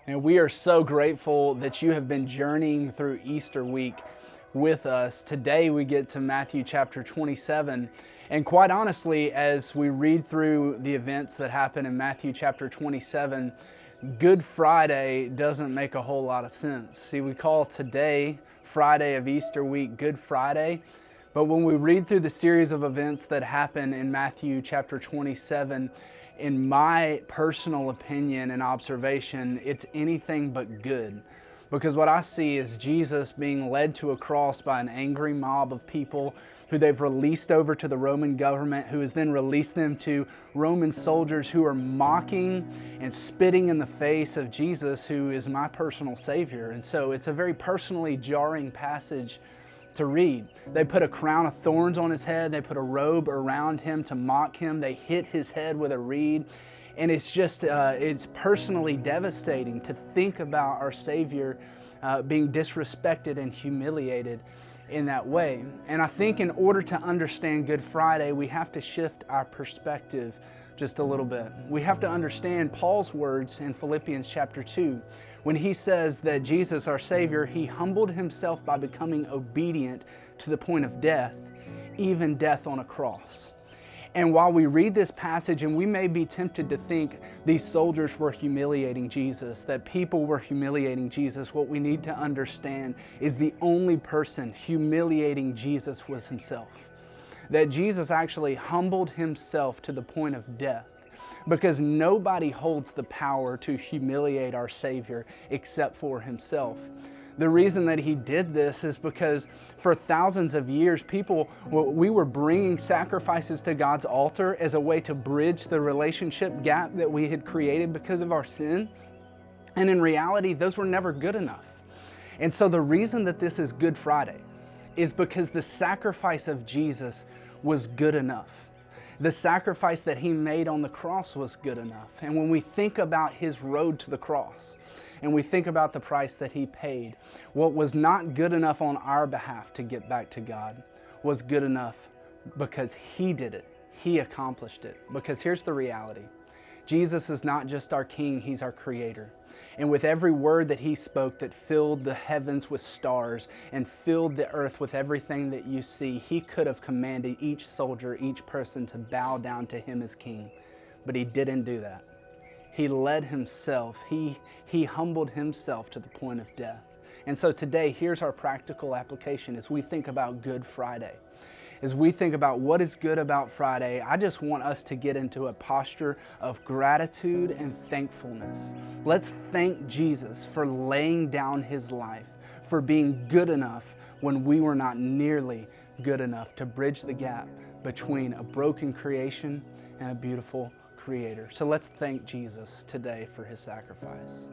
And we are so grateful that you have been journeying through Easter week with us. Today we get to Matthew chapter 27. And quite honestly, as we read through the events that happen in Matthew chapter 27, Good Friday doesn't make a whole lot of sense. See, we call today, Friday of Easter week, Good Friday. But when we read through the series of events that happen in Matthew chapter 27, in my personal opinion and observation, it's anything but good. Because what I see is Jesus being led to a cross by an angry mob of people who they've released over to the Roman government, who has then released them to Roman soldiers who are mocking and spitting in the face of Jesus, who is my personal Savior. And so it's a very personally jarring passage to read. They put a crown of thorns on his head. They put a robe around him to mock him. They hit his head with a reed. And it's just, it's personally devastating to think about our Savior being disrespected and humiliated in that way. And I think in order to understand Good Friday, we have to shift our perspective just a little bit. We have to understand Paul's words in Philippians chapter 2. When he says that Jesus, our Savior, he humbled himself by becoming obedient to the point of death, even death on a cross. And while we read this passage, and we may be tempted to think these soldiers were humiliating Jesus, that people were humiliating Jesus, what we need to understand is the only person humiliating Jesus was himself. That Jesus actually humbled himself to the point of death, because nobody holds the power to humiliate our Savior except for himself. The reason that he did this is because for thousands of years, we were bringing sacrifices to God's altar as a way to bridge the relationship gap that we had created because of our sin. And in reality, those were never good enough. And so the reason that this is Good Friday is because the sacrifice of Jesus was good enough. The sacrifice that he made on the cross was good enough. And when we think about his road to the cross, and we think about the price that he paid, what was not good enough on our behalf to get back to God was good enough because he did it. He accomplished it. Because here's the reality. Jesus is not just our King, he's our Creator. And with every word that he spoke that filled the heavens with stars and filled the earth with everything that you see, he could have commanded each soldier, each person to bow down to him as King. But he didn't do that. He led himself. He humbled himself to the point of death. And so today, here's our practical application as we think about Good Friday. As we think about what is good about Friday, I just want us to get into a posture of gratitude and thankfulness. Let's thank Jesus for laying down his life, for being good enough when we were not nearly good enough to bridge the gap between a broken creation and a beautiful Creator. So let's thank Jesus today for his sacrifice.